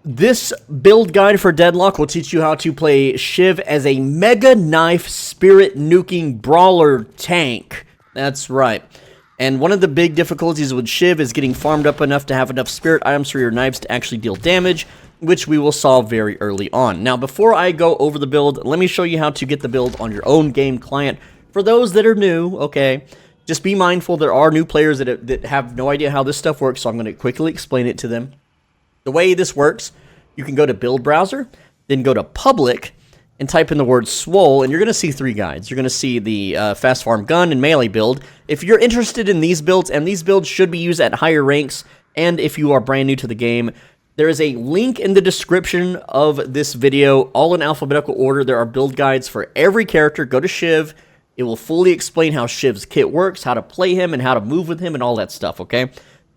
This build guide for Deadlock will teach you how to play Shiv as a Mega Knife Spirit Nuking Brawler tank. That's right. And one of the big difficulties with Shiv is getting farmed up enough to have enough spirit items for your knives to actually deal damage, which we will solve very early on. Now, before I go over the build, let me show you how to get the build on your own game client. For those that are new, okay, just be mindful there are new players that have no idea how this stuff works, so I'm going to quickly explain it to them. The way this works, you can go to Build Browser, then go to Public, and type in the word Swole, and you're going to see three guides. You're going to see the Fast Farm Gun and Melee build. If you're interested in these builds, and these builds should be used at higher ranks, and if you are brand new to the game, there is a link in the description of this video, all in alphabetical order. There are build guides for every character. Go to Shiv. It will fully explain how Shiv's kit works, how to play him, and how to move with him, and all that stuff, okay?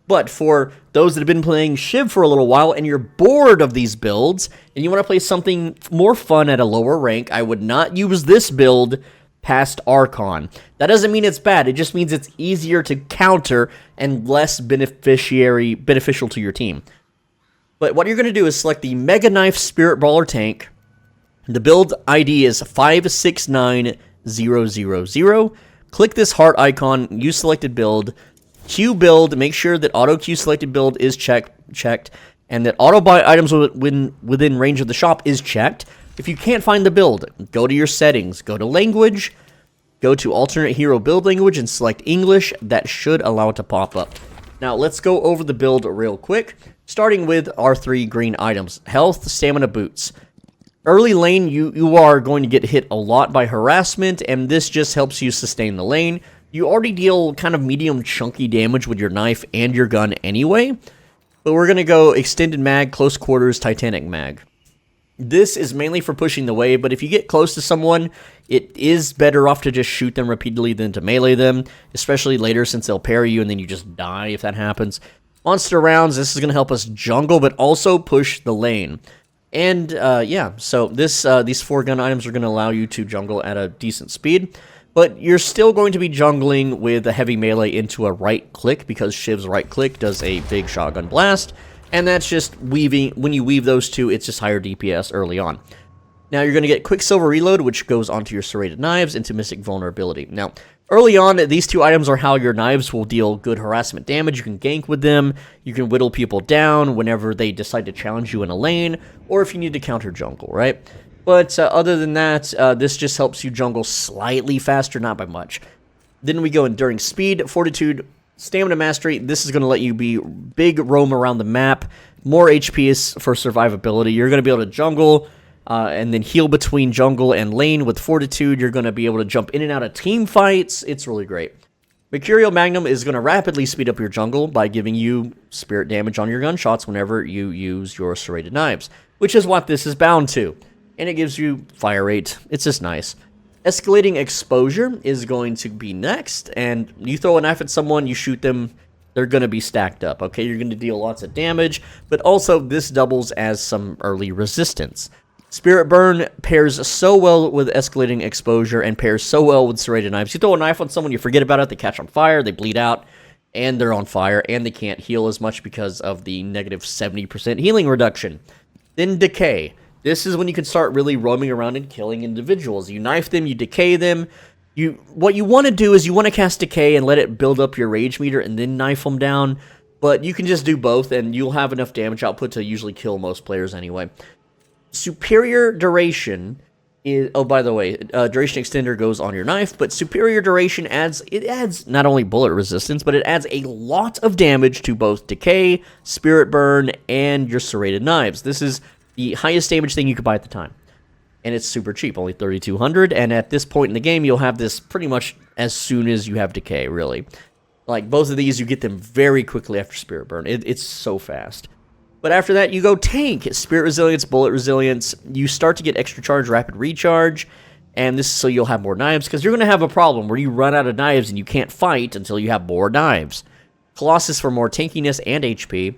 But for those that have been playing Shiv for a little while and you're bored of these builds and you want to play something more fun at a lower rank, I would not use this build past Archon. That doesn't mean it's bad. It just means it's easier to counter and less beneficial to your team. But what you're going to do is select the Mega Knife Spirit Brawler tank. The build ID is 569000. Click this heart icon, use selected build. Queue build, make sure that auto queue selected build is checked, and that auto buy items within range of the shop is checked. If you can't find the build, go to your settings, go to language, go to alternate hero build language, and select English. That should allow it to pop up. Now, let's go over the build real quick, starting with our three green items. Health, stamina, boots. Early lane, you are going to get hit a lot by harassment, and this just helps you sustain the lane. You already deal kind of medium chunky damage with your knife and your gun anyway, but we're going to go extended mag, close quarters, titanic mag. This is mainly for pushing the wave, but if you get close to someone, it is better off to just shoot them repeatedly than to melee them, especially later since they'll parry you and then you just die if that happens. Monster rounds, this is going to help us jungle, but also push the lane. And yeah, so these four gun items are going to allow you to jungle at a decent speed. But you're still going to be jungling with a heavy melee into a right click because Shiv's right click does a big shotgun blast. And that's just weaving, when you weave those two, it's just higher DPS early on. Now you're going to get Quicksilver Reload, which goes onto your serrated knives, into Mystic Vulnerability. Now, early on, these two items are how your knives will deal good harassment damage. You can gank with them, you can whittle people down whenever they decide to challenge you in a lane, or if you need to counter jungle, right? But other than that, this just helps you jungle slightly faster, not by much. Then we go Enduring Speed, Fortitude, Stamina Mastery. This is going to let you be big roam around the map. More HP is for survivability. You're going to be able to jungle and then heal between jungle and lane with Fortitude. You're going to be able to jump in and out of team fights. It's really great. Mercurial Magnum is going to rapidly speed up your jungle by giving you spirit damage on your gunshots whenever you use your serrated knives, which is what this is bound to. And it gives you fire rate. It's just nice. Escalating Exposure is going to be next, and you throw a knife at someone, you shoot them, they're going to be stacked up, okay? You're going to deal lots of damage, but also this doubles as some early resistance. Spirit Burn pairs so well with Escalating Exposure and pairs so well with serrated knives. You throw a knife on someone, you forget about it, they catch on fire, they bleed out, and they're on fire, and they can't heal as much because of the negative 70% healing reduction. Then Decay. This is when you can start really roaming around and killing individuals. You knife them, you decay them. What you want to do is you want to cast Decay and let it build up your rage meter and then knife them down. But you can just do both and you'll have enough damage output to usually kill most players anyway. Superior Duration is... Oh, by the way, Duration Extender goes on your knife, but Superior Duration adds not only bullet resistance, but it adds a lot of damage to both Decay, Spirit Burn, and your serrated knives. This is the highest damage thing you could buy at the time. And it's super cheap, only 3,200. And at this point in the game, you'll have this pretty much as soon as you have Decay, really. Like, both of these, you get them very quickly after Spirit Burn. It's so fast. But after that, you go Tank. Spirit Resilience, Bullet Resilience. You start to get Extra Charge, Rapid Recharge. And this is so you'll have more knives, because you're going to have a problem where you run out of knives and you can't fight until you have more knives. Colossus for more tankiness and HP.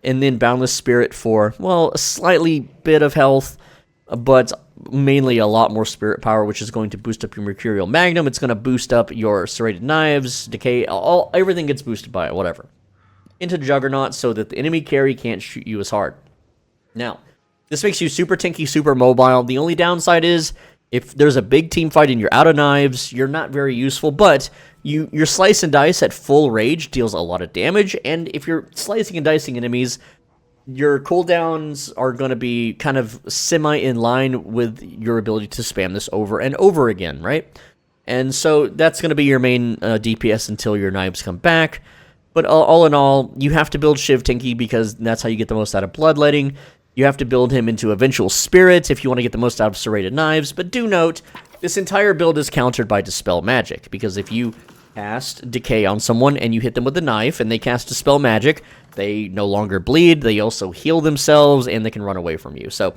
And then Boundless Spirit for, well, a slightly bit of health, but mainly a lot more spirit power, which is going to boost up your Mercurial Magnum. It's going to boost up your serrated knives, Decay, everything gets boosted by it, whatever. Into Juggernaut so that the enemy carry can't shoot you as hard. Now, this makes you super tanky, super mobile. The only downside is if there's a big team fight and you're out of knives, you're not very useful, but your slice and dice at full rage deals a lot of damage, and if you're slicing and dicing enemies, your cooldowns are going to be kind of semi in line with your ability to spam this over and over again, right? And so that's going to be your main DPS until your knives come back. But all in all, you have to build Shiv tanky because that's how you get the most out of bloodletting. You have to build him into Eventual Spirit if you want to get the most out of serrated knives. But do note, this entire build is countered by Dispel Magic, because if you cast Decay on someone and you hit them with a knife and they cast Dispel Magic, they no longer bleed, they also heal themselves, and they can run away from you. So,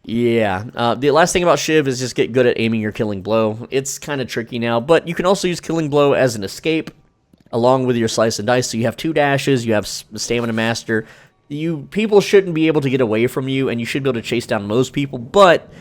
yeah. The last thing about Shiv is just get good at aiming your Killing Blow. It's kind of tricky now, but you can also use Killing Blow as an escape along with your Slice and Dice. So you have 2 dashes, you have Stamina Master. People shouldn't be able to get away from you, and you should be able to chase down most people, but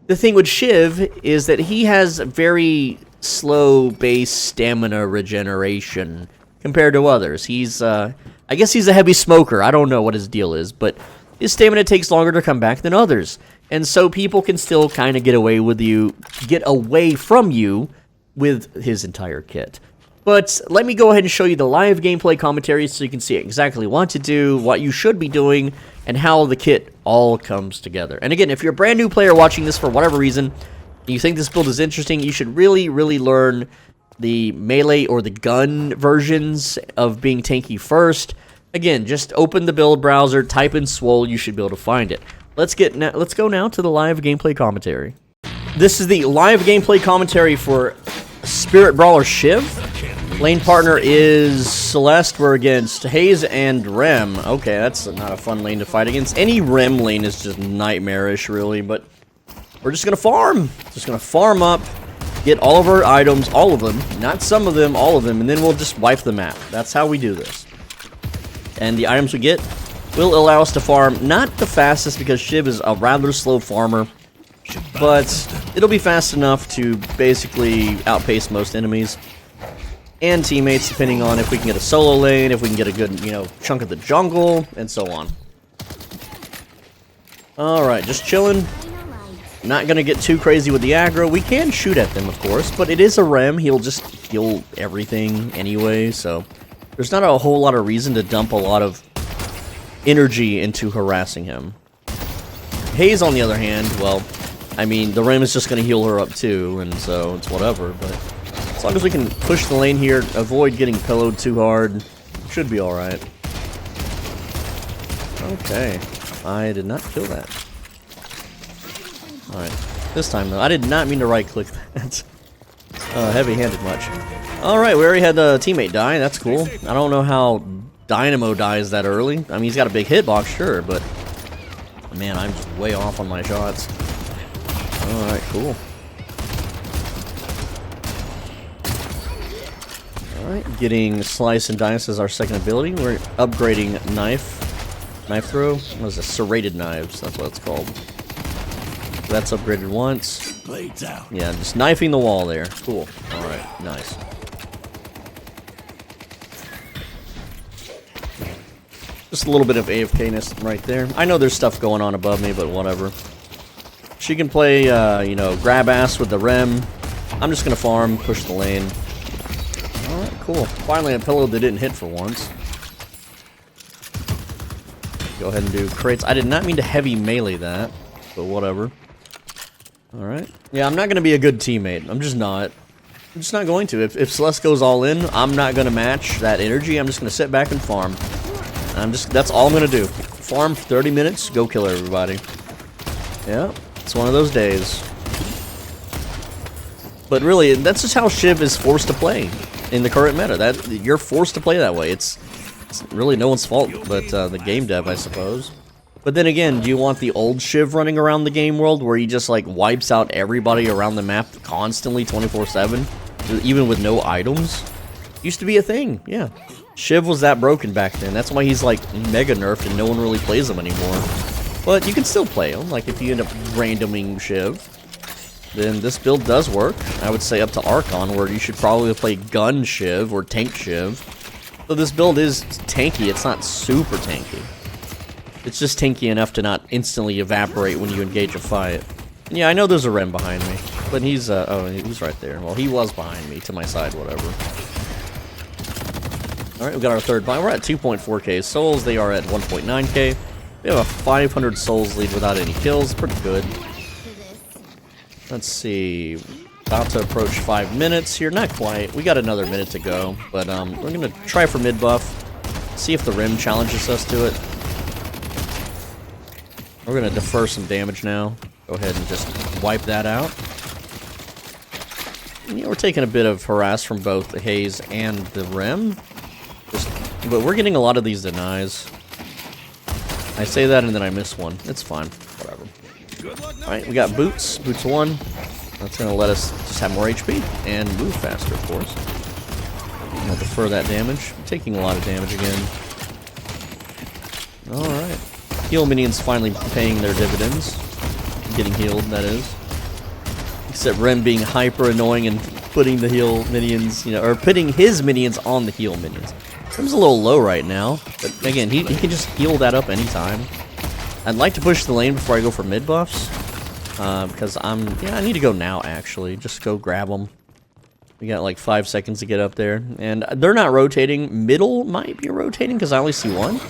the thing with Shiv is that he has very slow base stamina regeneration compared to others. He's, I guess he's a heavy smoker. I don't know what his deal is, but his stamina takes longer to come back than others. And so people can still kind of get away from you with his entire kit. But let me go ahead and show you the live gameplay commentary so you can see exactly what to do, what you should be doing, and how the kit all comes together. And again, if you're a brand new player watching this for whatever reason, and you think this build is interesting, you should really, really learn the melee or the gun versions of being tanky first. Again, just open the build browser, type in Swole, you should be able to find it. Let's go now to the live gameplay commentary. This is the live gameplay commentary for Spirit Brawler Shiv. Lane partner is Celeste. We're against Haze and Rem. Okay, that's not a fun lane to fight against. Any Rem lane is just nightmarish, really, but we're just gonna farm. Just gonna farm up, get all of our items, all of them, not some of them, all of them, and then we'll just wipe the map. That's how we do this. And the items we get will allow us to farm, not the fastest because Shiv is a rather slow farmer, but it'll be fast enough to basically outpace most enemies and teammates, depending on if we can get a solo lane, if we can get a good, chunk of the jungle, and so on. Alright, just chilling. Not gonna get too crazy with the aggro. We can shoot at them, of course, but it is a Rem. He'll just heal everything anyway, so there's not a whole lot of reason to dump a lot of energy into harassing him. Haze, on the other hand, well, I mean, the Rem is just gonna heal her up too, and so it's whatever, but as long as we can push the lane here, avoid getting pillowed too hard, should be alright. Okay. I did not kill that. Alright. This time, though. I did not mean to right-click that. Heavy-handed much. Alright, we already had a teammate die. That's cool. I don't know how Dynamo dies that early. I mean, he's got a big hitbox, sure, but man, I'm just way off on my shots. Alright, cool. Alright, getting Slice and Dice as our second ability. We're upgrading Knife Throw. What is this? Serrated Knives, that's what it's called. So that's upgraded once. Yeah, just knifing the wall there. Cool. Alright, nice. Just a little bit of AFK-ness right there. I know there's stuff going on above me, but whatever. She can play, grab ass with the Rem. I'm just gonna farm, push the lane. Alright, cool. Finally a pillow that didn't hit for once. Go ahead and do crates. I did not mean to heavy melee that, but whatever. Alright. Yeah, I'm not gonna be a good teammate. I'm just not. I'm just not going to. If Celeste goes all in, I'm not gonna match that energy. I'm just gonna sit back and farm. That's all I'm gonna do. Farm for 30 minutes, go kill everybody. Yeah, it's one of those days. But really, that's just how Shiv is forced to play in the current meta. You're forced to play that way. It's really no one's fault but the game dev, I suppose. But then again, do you want the old Shiv running around the game world where he just like wipes out everybody around the map constantly 24/7, even with no items? Used to be a thing, yeah. Shiv was that broken back then. That's why he's like mega nerfed and no one really plays him anymore. But you can still play him. Like if you end up randoming Shiv, then this build does work. I would say up to Archon, where you should probably play Gun Shiv or Tank Shiv. So this build is tanky. It's not super tanky. It's just tanky enough to not instantly evaporate when you engage a fight. And yeah, I know there's a Rem behind me, but he's oh, he's right there. Well, he was behind me, to my side, whatever. Alright, we got our third buy. We're at 2.4k souls. They are at 1.9k. We have a 500 souls lead without any kills. Pretty good. Let's see. About to approach 5 minutes here. Not quite. We got another minute to go. But we're going to try for mid buff. See if the Rim challenges us to it. We're going to defer some damage now. Go ahead and just wipe that out. And, yeah, we're taking a bit of harass from both the Haze and the Rim. But we're getting a lot of these denies. I say that and then I miss one. It's fine. Whatever. Alright, we got Boots. Boots 1. That's going to let us just have more HP and move faster, of course. I'm going to defer that damage. I'm taking a lot of damage again. Alright. Heal minions finally paying their dividends. Getting healed, that is. Except Ren being hyper annoying and putting the heal minions, you know, or putting his minions on the heal minions. Rem's a little low right now, but again, he can just heal that up anytime. I'd like to push the lane before I go for mid buffs, because I need to go now, actually. Just go grab them. We got like 5 seconds to get up there, and they're not rotating. Middle might be rotating, because I only see one.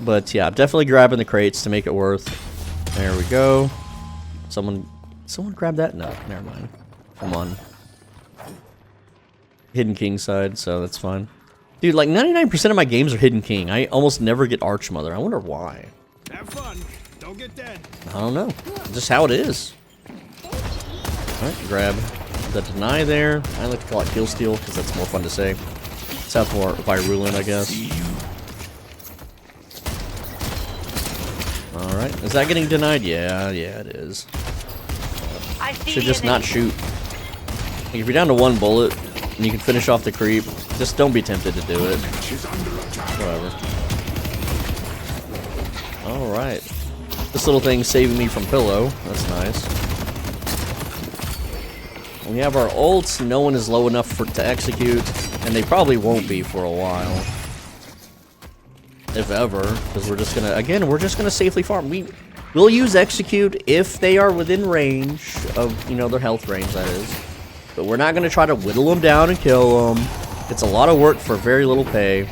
But yeah, I'm definitely grabbing the crates to make it worth. There we go. Someone grab that? No, never mind. Come on. Hidden King side, so that's fine. Dude, like 99% of my games are Hidden King. I almost never get Archmother. I wonder why. Have fun. Don't get dead. I don't know. Just how it is. Alright, grab the deny there. I like to call it kill steal because that's more fun to say. Sounds more virulent, I guess. Alright, is that getting denied? Yeah, it is. Should just not shoot. Like, if you're down to 1 bullet and you can finish off the creep, just don't be tempted to do it. Whatever. Alright. This little thing saving me from pillow. That's nice. We have our ults. No one is low enough to execute, and they probably won't be for a while. If ever, because we're just gonna safely farm. We'll use execute if they are within range of, you know, their health range, that is. But we're not gonna try to whittle them down and kill them. It's a lot of work for very little pay.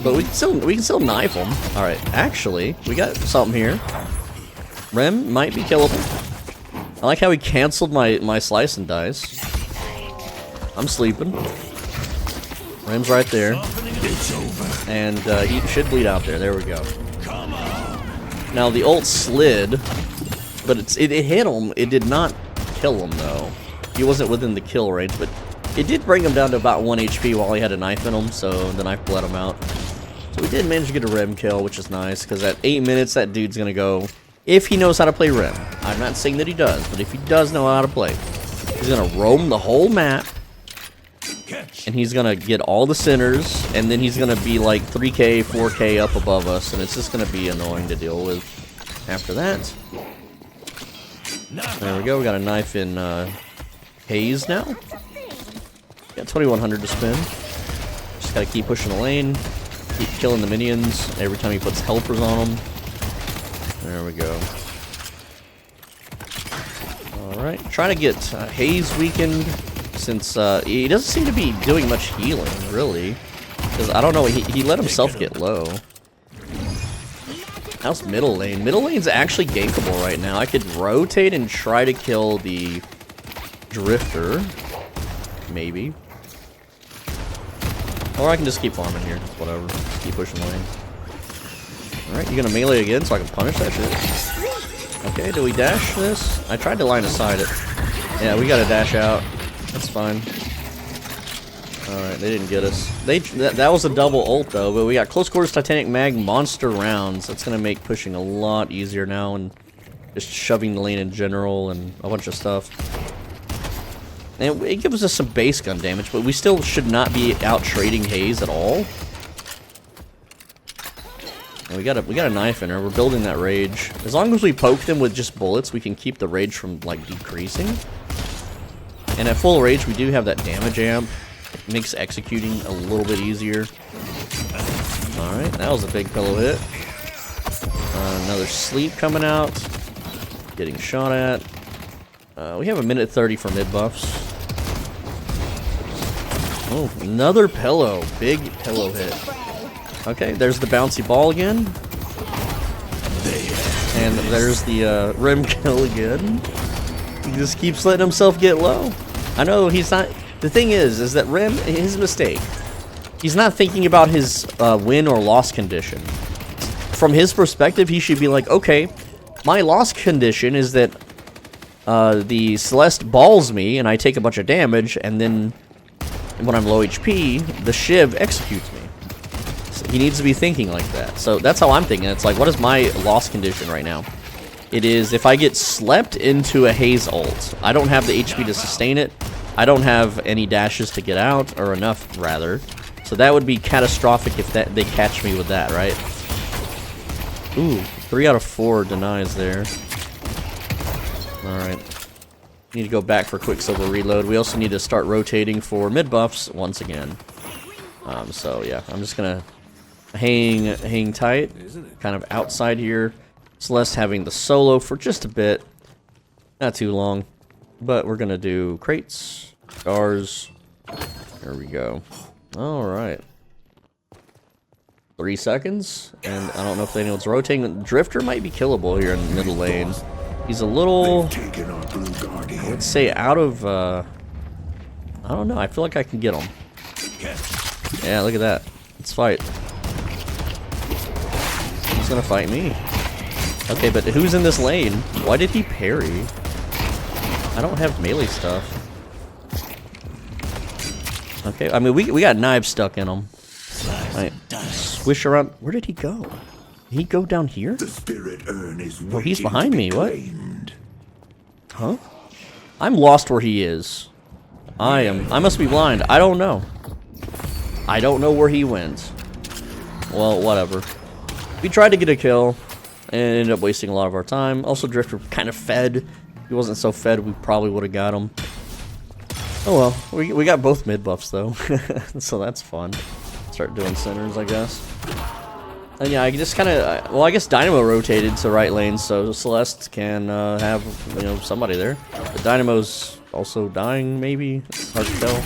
But we can still knife them. All right, actually, we got something here. Rem might be killable. I like how he canceled my slice and dice. I'm sleeping. Rem's right there. And he should bleed out there. There we go. Now the ult slid, but it hit him. It did not kill him though. He wasn't within the kill range, but it did bring him down to about 1 HP while he had a knife in him, so the knife bled him out. So we did manage to get a Rem kill, which is nice, because at 8 minutes that dude's gonna go, if he knows how to play Rem. I'm not saying that he does, but if he does know how to play, he's gonna roam the whole map. And he's gonna get all the centers, and then he's gonna be like 3k, 4k up above us, and it's just gonna be annoying to deal with after that. There we go, we got a knife in Haze now. Got 2100 to spin. Just gotta keep pushing the lane, keep killing the minions every time he puts helpers on them. There we go. Alright, trying to get Haze weakened. Since he doesn't seem to be doing much healing, really. Because, I don't know, he let himself get low. How's middle lane? Middle lane's actually gankable right now. I could rotate and try to kill the Drifter. Maybe. Or I can just keep farming here. Whatever. Keep pushing lane. Alright, you gonna melee again so I can punish that shit? Okay, do we dash this? I tried to line aside it. Yeah, we gotta dash out. That's fine. Alright, they didn't get us. That was a double ult though, but we got close quarters Titanic Mag monster rounds. That's gonna make pushing a lot easier now and just shoving the lane in general and a bunch of stuff. And it gives us some base gun damage, but we still should not be out trading Haze at all. And we got a knife in her. We're building that rage. As long as we poke them with just bullets, we can keep the rage from like decreasing. And at full rage, we do have that damage amp. It makes executing a little bit easier. Alright, that was a big pillow hit. Another sleep coming out. Getting shot at. We have a minute 30 for mid buffs. Oh, another pillow. Big pillow hit. Okay, there's the bouncy ball again. And there's the rim kill again. He just keeps letting himself get low. I know he's not... The thing is that Rim, his mistake, he's not thinking about his win or loss condition. From his perspective, he should be like, okay, my loss condition is that the Celeste balls me and I take a bunch of damage, and then when I'm low HP, the Shiv executes me. So he needs to be thinking like that. So that's how I'm thinking. It's like, what is my loss condition right now? It is if I get slept into a Haze ult, I don't have the HP to sustain it. I don't have any dashes to get out, or enough, rather. So that would be catastrophic if they catch me with that, right? Ooh, 3 out of 4 denies there. Alright. Need to go back for Quicksilver reload. We also need to start rotating for mid buffs once again. So yeah, I'm just gonna hang tight, kind of outside here. Celeste having the solo for just a bit. Not too long. But we're gonna do crates, stars. There we go. Alright. 3 seconds. And I don't know if anyone's rotating. Drifter might be killable here in the middle lane. He's a little, let's say, out of, I don't know. I feel like I can get him. Yeah, look at that. Let's fight. He's gonna fight me. Okay, but who's in this lane? Why did he parry? I don't have melee stuff. Okay, I mean, we got knives stuck in him. Right. Swish around. Where did he go? Did he go down here? The spirit urn is Oh, he's behind me. What? Huh? I'm lost where he is. I must be blind. I don't know. I don't know where he went. Well, whatever. We tried to get a kill and ended up wasting a lot of our time. Also, Drifter kind of fed. If he wasn't so fed, we probably would have got him. Oh well, we got both mid buffs though, so that's fun. Start doing centers, I guess. And yeah, I just kind of, well, I guess Dynamo rotated to right lane, so Celeste can have, you know, somebody there. The Dynamo's also dying, maybe. It's hard to tell.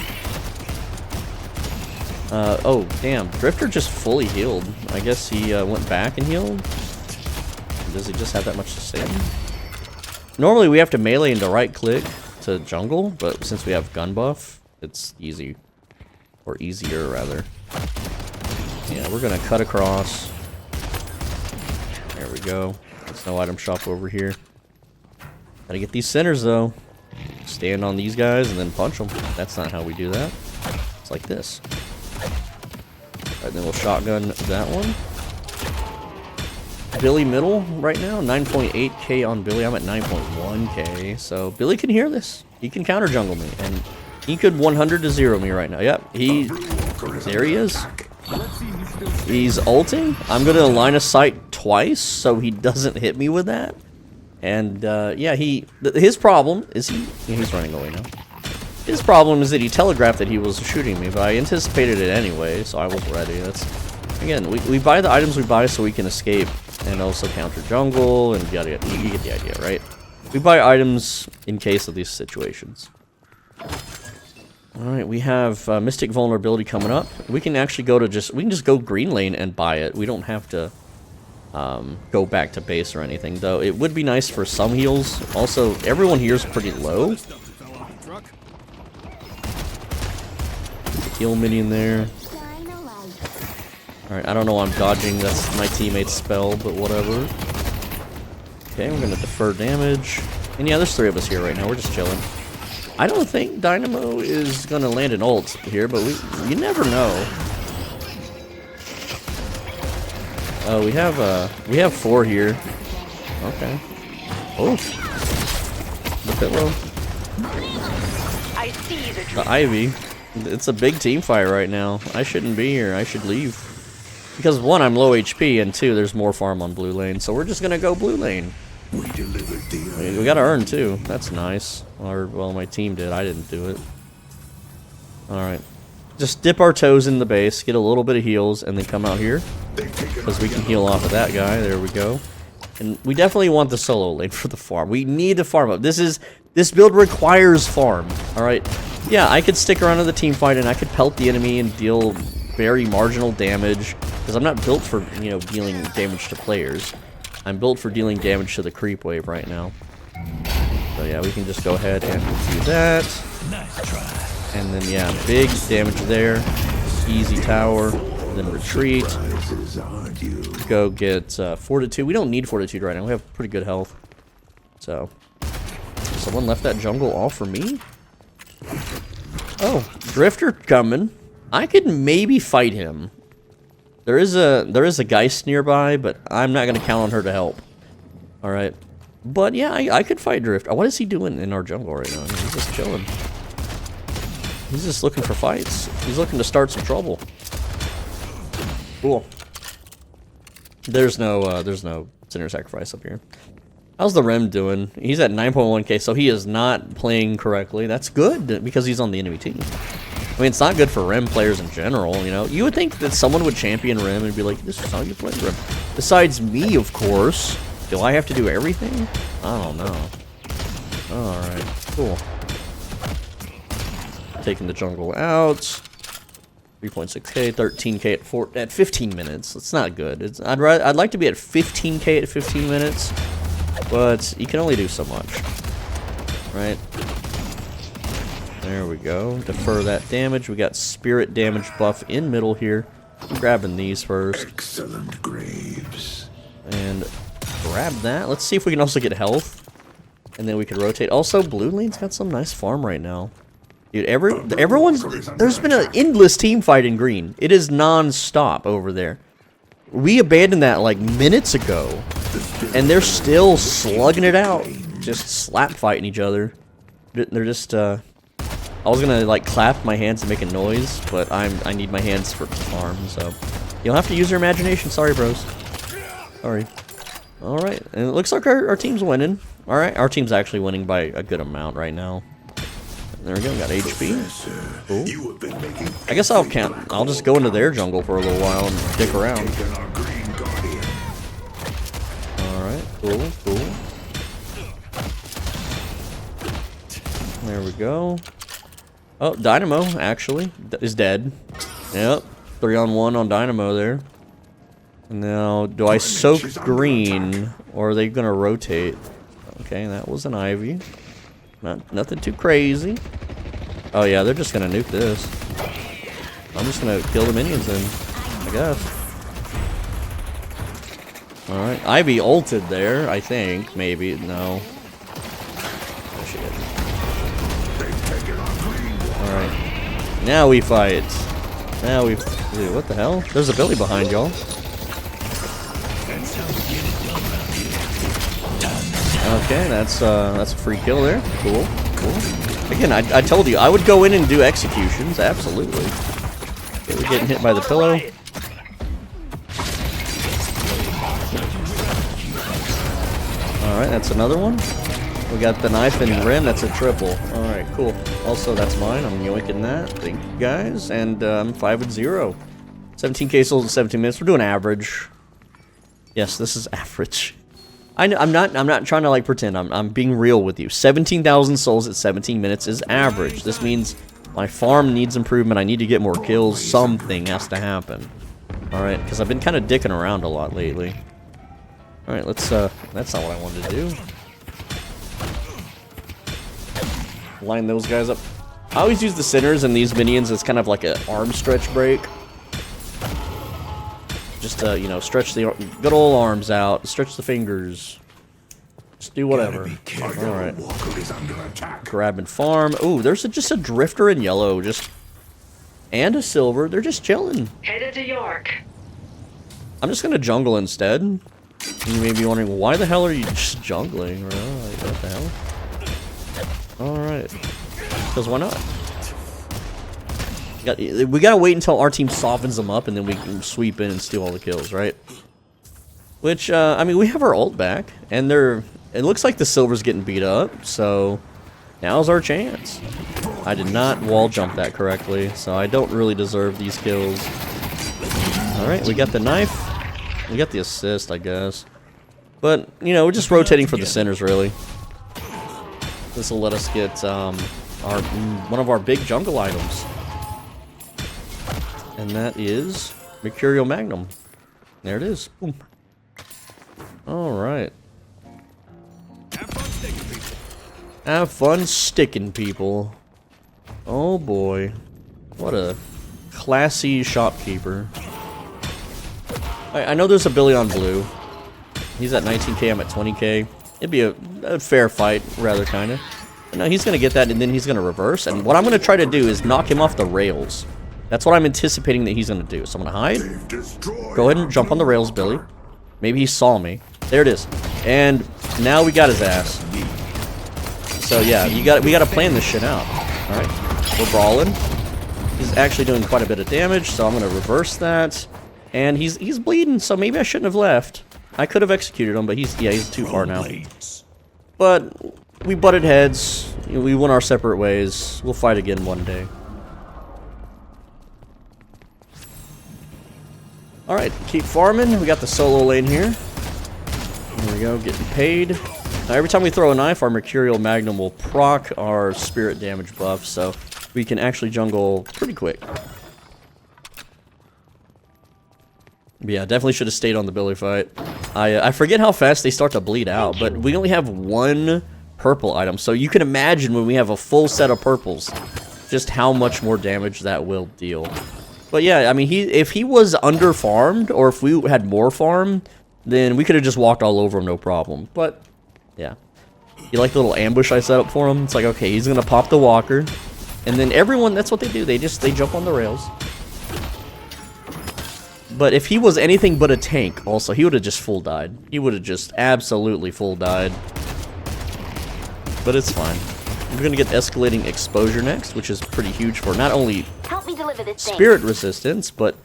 Oh, damn. Drifter just fully healed. I guess he went back and healed. Does he just have that much to say? Normally we have to melee into right click to jungle, but since we have gun buff, it's easy. Or easier, rather. Yeah, we're gonna cut across. There we go. There's no item shop over here. Gotta get these centers, though. Stand on these guys and then punch them. That's not how we do that. It's like this. Alright, then we'll shotgun that one. Billy middle right now, 9.8k on Billy. I'm at 9.1k, so Billy can hear this. He can counter jungle me, and he could 100 to 0 me right now. Yep, there he is. He's ulting. I'm gonna line of sight twice so he doesn't hit me with that. And yeah, his problem is he's running away now. His problem is that he telegraphed that he was shooting me, but I anticipated it anyway, so I was ready. That's, again, we buy the items we buy so we can escape and also counter jungle and yada yada. You get the idea, right? We buy items in case of these situations. Alright, we have Mystic Vulnerability coming up. We can actually go to we can just go green lane and buy it. We don't have to go back to base or anything, though. It would be nice for some heals. Also, everyone here is pretty low. Heal minion there. Alright, I don't know why I'm dodging. That's my teammate's spell, but whatever. Okay, we're gonna defer damage. And yeah, there's 3 of us here right now. We're just chilling. I don't think Dynamo is gonna land an ult here, but you never know. Oh, we have 4 here. Okay. Oh, the pillow. I see the Ivy. It's a big team fight right now. I shouldn't be here. I should leave. Because 1, I'm low HP, and 2, there's more farm on blue lane. So we're just gonna go blue lane. We delivered the We got to earn too. That's nice. Or, well, my team did. I didn't do it. Alright. Just dip our toes in the base, get a little bit of heals, and then come out here. because we can heal off of that guy. There we go. And we definitely want the solo lane for the farm. We need to farm up. This build requires farm. All right. Yeah, I could stick around in the team fight and I could pelt the enemy and deal very marginal damage because I'm not built for, you know, dealing damage to players. I'm built for dealing damage to the creep wave right now. So yeah, we can just go ahead and do that. Nice try. And then yeah, big damage there. Easy tower. Then retreat. Go get Fortitude. We don't need Fortitude right now. We have pretty good health. So, someone left that jungle all for me? Oh, Drifter coming. I could maybe fight him. There is a Geist nearby, but I'm not gonna count on her to help. All right, but yeah, I could fight Drifter. What is he doing in our jungle right now? He's just chilling. He's just looking for fights. He's looking to start some trouble. Cool. There's no Sinner Sacrifice up here. How's the Rem doing? He's at 9.1k, so he is not playing correctly. That's good, because he's on the enemy team. I mean, it's not good for Rem players in general, you know? You would think that someone would champion Rem and be like, this is how you play Rem. Besides me, of course. Do I have to do everything? I don't know. Alright, cool. Taking the jungle out. 3.6k, 13k at 15 minutes. It's not good. I'd like to be at 15k at 15 minutes, but you can only do so much, right? There we go. Defer that damage. We got spirit damage buff in middle here. I'm grabbing these first. Excellent graves. And grab that. Let's see if we can also get health, and then we can rotate. Also, blue lane's got some nice farm right now. Dude, there's been an endless team fight in green. It is non-stop over there. We abandoned that like minutes ago, and they're still slugging it out, just slap fighting each other. They're just, I was gonna like clap my hands and make a noise, but I need my hands for farm, so you'll have to use your imagination. Sorry, bros. Sorry. All right, and it looks like our team's winning. All right, our team's actually winning by a good amount right now. There we go, got HP. Cool. I guess I'll just go into their jungle for a little while and stick around. Alright, cool. There we go. Oh, Dynamo, actually, is dead. Yep, 3-on-1 on Dynamo there. Now, do I soak green, or are they gonna rotate? Okay, that was an Ivy. Nothing too crazy. Oh yeah, they're just gonna nuke this. I'm just gonna kill the minions then, I guess. Alright, Ivy ulted there, I think. Maybe, no. Oh shit. Alright. Now we fight. Now we... Dude, what the hell? There's a Billy behind y'all. Okay, that's a free kill there. Cool. Again, I told you I would go in and do executions. Absolutely. Okay, we're getting hit by the pillow. All right, that's another one. We got the knife and Ren. That's a triple. All right, cool. Also, that's mine. I'm yoinking that. Thank you guys. And I'm 5-0. 17k souls in 17 minutes. We're doing average. Yes, this is average. I'm not trying to like pretend. I'm being real with you. 17,000 souls at 17 minutes is average. This means my farm needs improvement. I need to get more kills. Something has to happen. All right, because I've been kind of dicking around a lot lately. All right, let's. That's not what I wanted to do. Line those guys up. I always use the sinners and these minions as kind of like an arm stretch break. Just to, you know, stretch the good old arms out, stretch the fingers. Just do whatever. Alright. Grab and farm. Ooh, there's just a drifter in yellow, and a silver. They're just chilling. Headed to York. I'm just gonna jungle instead. You may be wondering, why the hell are you just jungling, bro? Like, what the hell? Alright. Because why not? We gotta wait until our team softens them up, and then we can sweep in and steal all the kills, right? Which, I mean, we have our ult back, and it looks like the silver's getting beat up, so now's our chance. I did not wall jump that correctly, so I don't really deserve these kills. Alright, we got the knife. We got the assist, I guess. But, you know, we're just rotating for the centers, really. This will let us get one of our big jungle items. And that is Mercurial Magnum. There it is. Boom. Alright. Have fun sticking people. Have fun sticking people. Oh boy. What a classy shopkeeper. I know there's a Billy on blue. He's at 19k, I'm at 20k. It'd be a fair fight, rather, kinda. But no, he's gonna get that, and then he's gonna reverse. And what I'm gonna try to do is knock him off the rails. That's what I'm anticipating that he's gonna do. So I'm gonna hide. Go ahead and jump on the rails, Billy. Maybe he saw me. There it is. And now we got his ass. So yeah, we gotta plan this shit out. Alright. We're brawling. He's actually doing quite a bit of damage, so I'm gonna reverse that. And he's bleeding, so maybe I shouldn't have left. I could have executed him, but he's too far now. But we butted heads. We went our separate ways. We'll fight again one day. Alright, keep farming. We got the solo lane here. There we go, getting paid. Now every time we throw a knife, our Mercurial Magnum will proc our spirit damage buff, so we can actually jungle pretty quick. Yeah, definitely should have stayed on the Billy fight. I forget how fast they start to bleed out, but we only have one purple item, so you can imagine when we have a full set of purples, just how much more damage that will deal. But yeah, I mean, if he was under-farmed, or if we had more farm, then we could have just walked all over him, no problem. But, yeah. You like the little ambush I set up for him? It's like, okay, he's gonna pop the walker, and then everyone, that's what they do, they jump on the rails. But if he was anything but a tank, also, he would have just full died. He would have just absolutely full died. But it's fine. We're gonna get escalating exposure next, which is pretty huge for not only Help me deliver this spirit resistance, but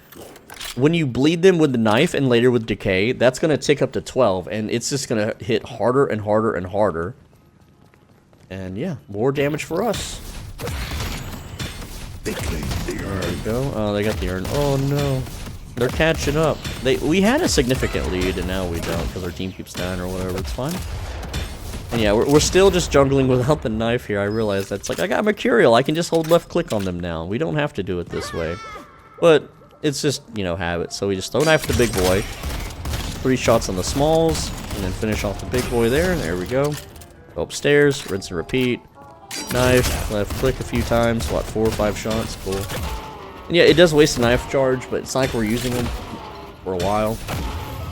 when you bleed them with the knife and later with decay, that's gonna tick up to 12, and it's just gonna hit harder and harder and harder. And yeah, more damage for us. There we go. Oh, they got the urn. Oh no. They're catching up. We had a significant lead, and now we don't, because our team keeps dying or whatever. It's fine. And yeah, we're still just jungling without the knife here. I realize that's like, I got Mercurial. I can just hold left click on them now. We don't have to do it this way. But it's just, you know, habit. So we just throw knife the big boy. 3 shots on the smalls, and then finish off the big boy there. There we go. Go upstairs, rinse and repeat. Knife, left click a few times. What, 4 or 5 shots? Cool. And yeah, it does waste a knife charge, but it's not like we're using them for a while.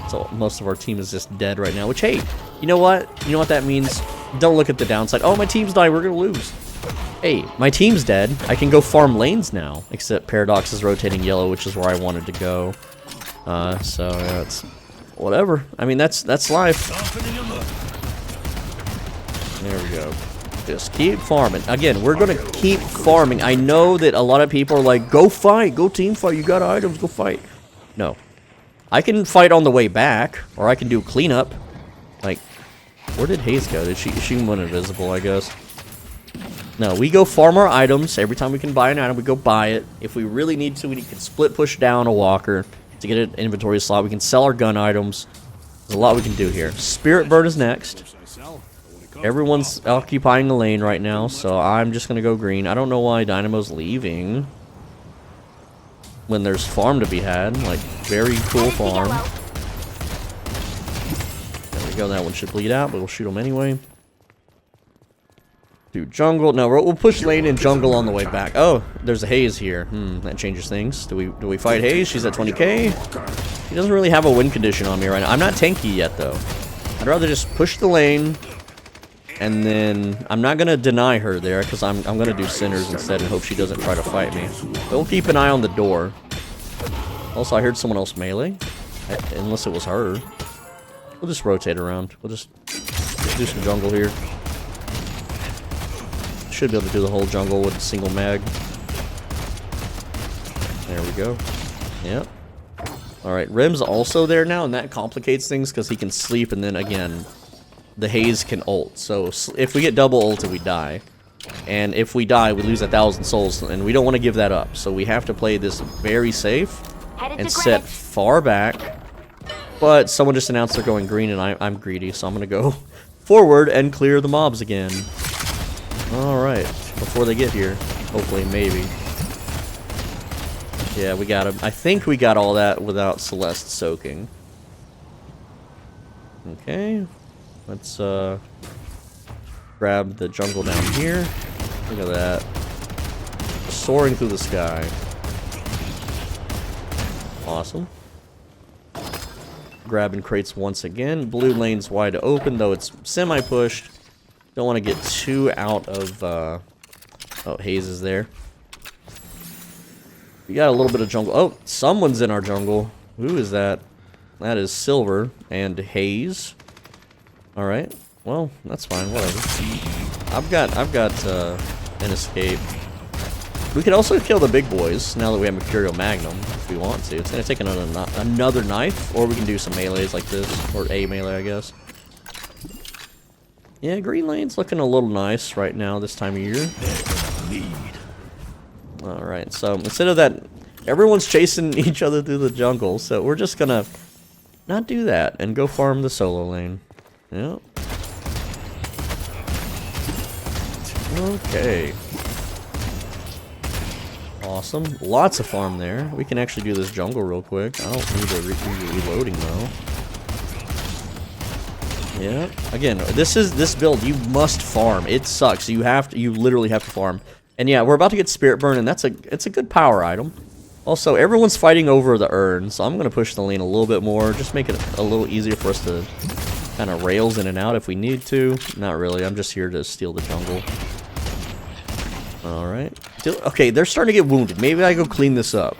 So most of our team is just dead right now, which, hey, you know what? You know what that means? Don't look at the downside. Oh, my team's dying, we're gonna lose. Hey, my team's dead. I can go farm lanes now, except Paradox is rotating yellow, which is where I wanted to go. So yeah, it's whatever. I mean, that's life. There we go. Just keep farming. Again, we're gonna keep farming. I know that a lot of people are like, go fight, go team fight, you got items, go fight. No. I can fight on the way back, or I can do cleanup. Like, where did Hayes go? Did she went invisible, I guess. No, we go farm our items. Every time we can buy an item, we go buy it. If we really need to, we can split push down a walker to get an inventory slot. We can sell our gun items. There's a lot we can do here. Spirit Bird is next. Everyone's occupying the lane right now, so I'm just gonna go green. I don't know why Dynamo's leaving when there's farm to be had. Like, very cool farm. There we go. That one should bleed out, but we'll shoot him anyway. Do jungle. No, we'll push lane and jungle on the way back. Oh, there's a Haze here. That changes things. Do we fight Haze? She's at 20k. He doesn't really have a win condition on me right now. I'm not tanky yet, though. I'd rather just push the lane. And then, I'm not going to deny her there, because I'm going to do Sinners instead and hope she doesn't try to fight me. But we'll keep an eye on the door. Also, I heard someone else melee. Unless it was her. We'll just rotate around. We'll just do some jungle here. Should be able to do the whole jungle with a single mag. There we go. Yep. Alright, Rim's also there now, and that complicates things, because he can sleep, and then, again, the Haze can ult. So if we get double ulted, we die. And if we die, we lose 1,000 souls, and we don't want to give that up. So we have to play this very safe. Headed and to set granite. far back. But someone just announced they're going green, and I'm greedy, so I'm going to go forward and clear the mobs again. Alright, before they get here. Hopefully, maybe. Yeah, we got him. I think we got all that without Celeste soaking. Okay. Let's grab the jungle down here. Look at that. Soaring through the sky. Awesome. Grabbing crates once again. Blue lane's wide open, though it's semi-pushed. Don't want to get too out of... oh, Haze is there. We got a little bit of jungle. Oh, someone's in our jungle. Who is that? That is Silver and Haze. Alright. Well, that's fine. Whatever. I've got an escape. We could also kill the big boys now that we have Mercurial Magnum if we want to. It's going to take another knife, or we can do some melees like this, or a melee, I guess. Yeah, green lane's looking a little nice right now this time of year. Alright, so instead of that, everyone's chasing each other through the jungle, so we're just going to not do that and go farm the solo lane. Yep. Okay. Awesome. Lots of farm there. We can actually do this jungle real quick. I don't need to be reloading though. Yeah. Again, this build you must farm. It sucks. You literally have to farm. And yeah, we're about to get Spirit Burn, and it's a good power item. Also, everyone's fighting over the urn, so I'm gonna push the lane a little bit more, just make it a little easier for us to kind of rails in and out if we need to. Not really. I'm just here to steal the jungle. Alright. Okay, they're starting to get wounded. Maybe I go clean this up.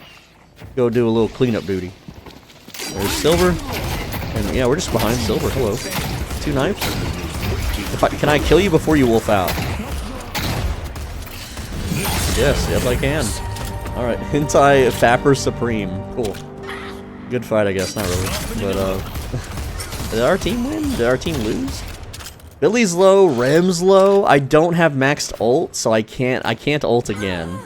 Go do a little cleanup duty. There's Silver. And yeah, we're just behind Silver. Hello. 2 knives. Can I kill you before you wolf out? Yes, I can. Alright, Hentai Fapper Supreme. Cool. Good fight, I guess. Not really. But, did our team win? Did our team lose? Billy's low, Rem's low. I don't have maxed ult, so I can't ult again.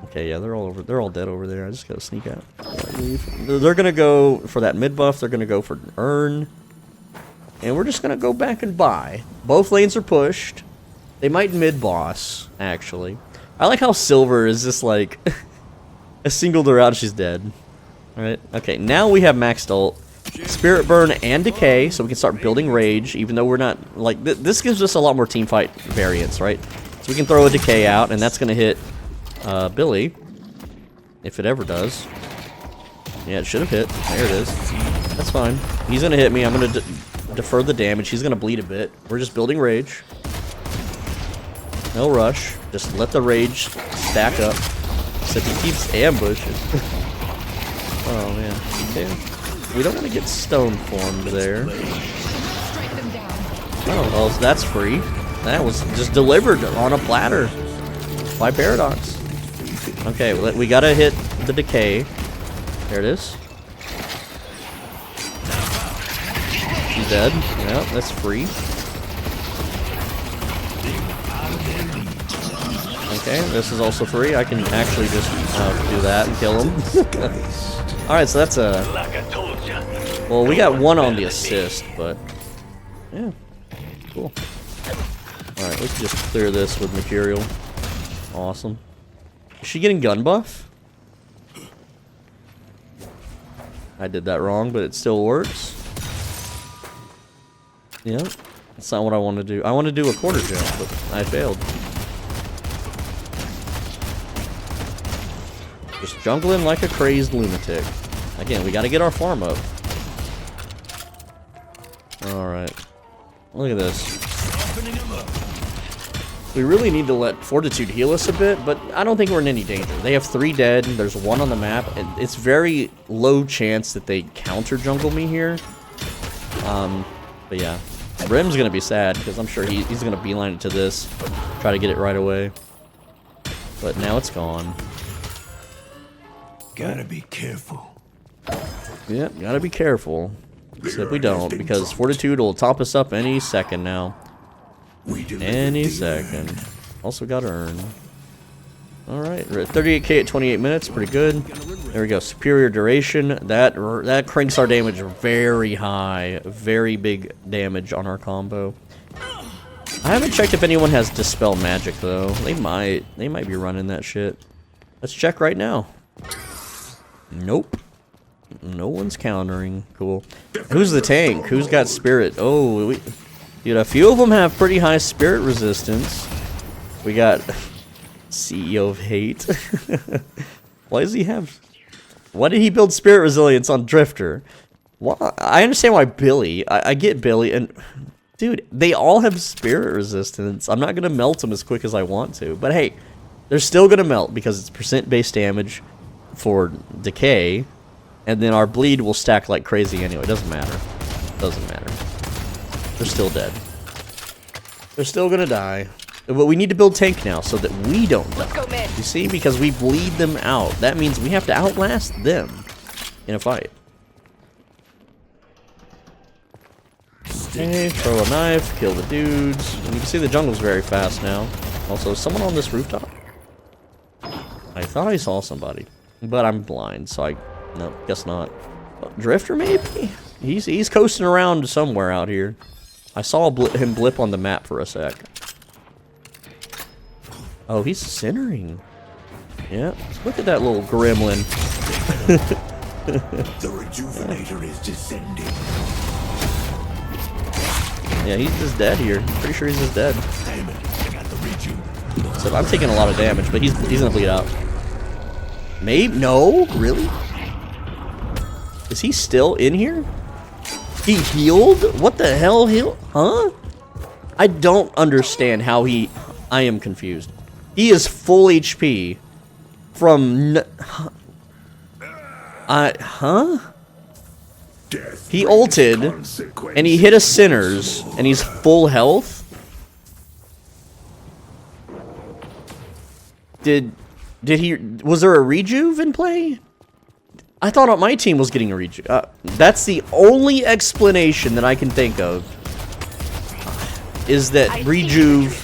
Okay, yeah, they're all dead over there. I just gotta sneak out. They're gonna go for that mid buff, they're gonna go for Urn. And we're just gonna go back and buy. Both lanes are pushed. They might mid boss, actually. I like how Silver is just like I singled her out, she's dead. Alright, okay, now we have maxed ult. Spirit Burn and Decay, so we can start building Rage, even though we're not, like, this gives us a lot more teamfight variance, right? So we can throw a Decay out, and that's going to hit Billy, if it ever does. Yeah, it should have hit. There it is. That's fine. He's going to hit me. I'm going to defer the damage. He's going to bleed a bit. We're just building Rage. No rush. Just let the Rage stack up. Except he keeps ambushing. Oh, man. Okay. We don't want to get stone formed there. Oh, well, that's free. That was just delivered on a platter by Paradox. Okay, we gotta hit the Decay. There it is. She's dead. Yeah, that's free. Okay, this is also free. I can actually just do that and kill him. Alright, so that's a... Well, we got 1 on the assist, but... Yeah. Cool. Alright, we can just clear this with Mercurial. Awesome. Is she getting gun buff? I did that wrong, but it still works. Yeah. That's not what I want to do. I want to do a quarter jump, but I failed. Just jungling like a crazed lunatic. Again, we gotta get our farm up. Alright. Look at this. We really need to let Fortitude heal us a bit, but I don't think we're in any danger. They have 3 dead, there's 1 on the map, and it's very low chance that they counter jungle me here. But yeah. Brim's gonna be sad, because I'm sure he's gonna beeline it to this. Try to get it right away. But now it's gone. Gotta be careful. Yep, gotta be careful. Except we don't, because Fortitude will top us up any second now. Any second. Also got Urn. Alright, we're at 38k at 28 minutes, pretty good. There we go, superior duration. That cranks our damage very high. Very big damage on our combo. I haven't checked if anyone has Dispel Magic, though. They might be running that shit. Let's check right now. Nope. No one's countering. Cool. Who's the tank? Who's got Spirit? Oh, dude, a few of them have pretty high Spirit resistance. We got CEO of Hate. Why does he have... Why did he build Spirit Resilience on Drifter? Why? I understand why Billy. I get Billy, and... Dude, they all have Spirit Resistance. I'm not going to melt them as quick as I want to. But hey, they're still going to melt because it's percent-based damage for Decay. And then our Bleed will stack like crazy anyway. Doesn't matter. Doesn't matter. They're still dead. They're still going to die. But we need to build tank now so that we don't die. Let's go mid. You see? Because we bleed them out. That means we have to outlast them in a fight. Okay, throw a knife, kill the dudes. And you can see the jungle's very fast now. Also, is someone on this rooftop? I thought I saw somebody. But I'm blind, so no, guess not. Drifter, maybe? He's coasting around somewhere out here. I saw him blip on the map for a sec. Oh, he's centering. Yeah, look at that little gremlin. The rejuvenator is descending. Yeah, he's just dead here. Pretty sure he's just dead. Damn it, I got the rejuve. So I'm taking a lot of damage, but he's gonna bleed out. Maybe? No? Really? Is he still in here? He healed? What the hell? Huh? I don't understand how he... I am confused. He is full HP from... huh? Death He brings ulted, and he hit a Sinners, and he's full health? Did he... Was there a rejuve in play? I thought my team was getting a rejuve. That's the only explanation that I can think of. Is that rejuve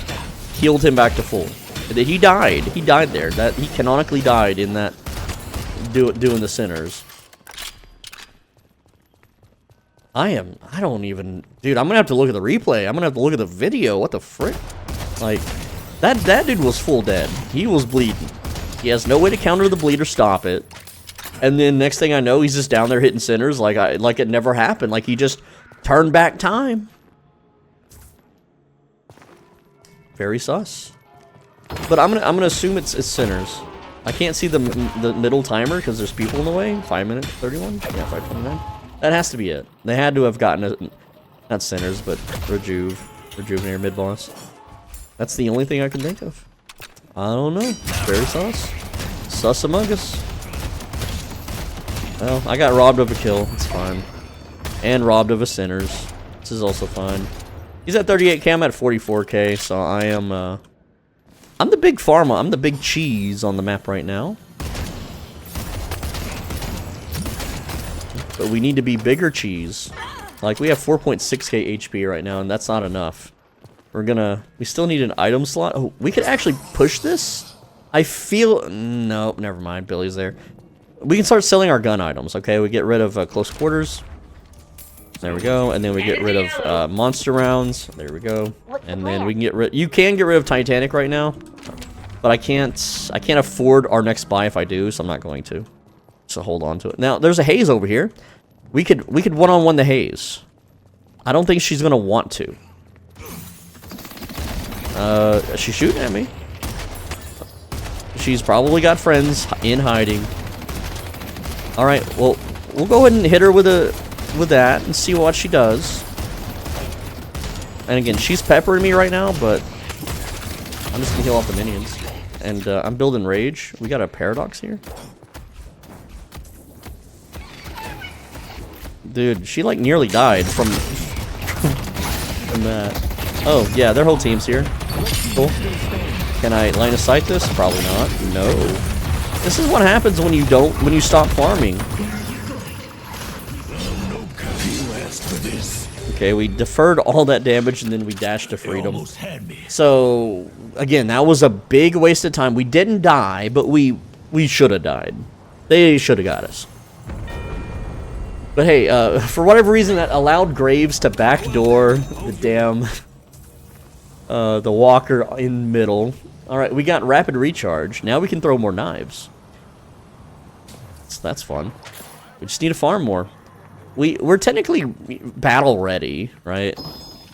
healed him back to full. He died. He died there. He canonically died in that... doing the Sinners. I don't even... Dude, I'm gonna have to look at the replay. I'm gonna have to look at the video. What the frick? Like, that dude was full dead. He was bleeding. He has no way to counter the bleed or stop it. And then next thing I know, he's just down there hitting Sinners like it never happened. Like he just turned back time. Very sus. But I'm gonna assume it's Sinners. I can't see the middle timer because there's people in the way. 5 minutes 31. Yeah, 5:29. That has to be it. They had to have gotten it. Not Sinners, but Rejuvenator mid boss. That's the only thing I can think of. I don't know. Very sus. Sus among us. Well, I got robbed of a kill. It's fine. And robbed of a Sinners. This is also fine. He's at 38k. I'm at 44k. So I am, I'm the big pharma. I'm the big cheese on the map right now. But we need to be bigger cheese. Like, we have 4.6k HP right now, and that's not enough. We still need an item slot. Oh, we could actually push this? I feel... Nope, never mind. Billy's there. We can start selling our gun items, okay? We get rid of close quarters. There we go. And then we get rid of monster rounds. There we go. And then we can get rid... You can get rid of Titanic right now. But I can't afford our next buy if I do, so I'm not going to. So hold on to it. Now, there's a Haze over here. We could one-on-one the Haze. I don't think she's gonna want to. She's shooting at me. She's probably got friends in hiding. Alright, well, we'll go ahead and hit her with that and see what she does. And again, she's peppering me right now, but I'm just gonna heal off the minions. And I'm building Rage. We got a Paradox here. Dude, she like nearly died from that. Oh, yeah, their whole team's here. Cool. Can I line of sight this? Probably not. No. This is what happens when when you stop farming. Okay, we deferred all that damage and then we dashed to They freedom. almost had me. So, again, that was a big waste of time. We didn't die, but we should have died. They should have got us. But hey, for whatever reason, that allowed Graves to backdoor the damn, the walker in middle. Alright, we got rapid recharge. Now we can throw more knives. So that's fun. We just need to farm more. We're technically battle ready, right?